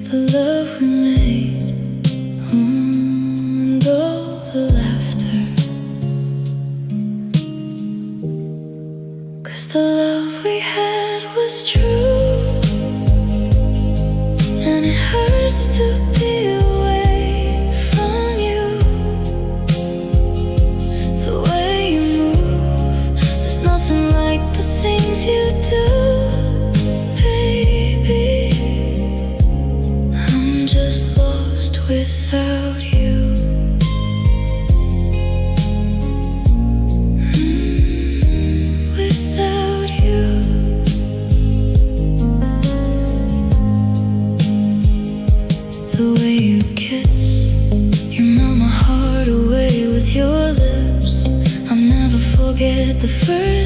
the love we made, and all the laughter. 'Cause the love we had was true, and it hurts to be away from you. The way you move, there's nothing like the things you do. Without you, without you, the way you kiss, you melt my heart away with your lips. I'll never forget the first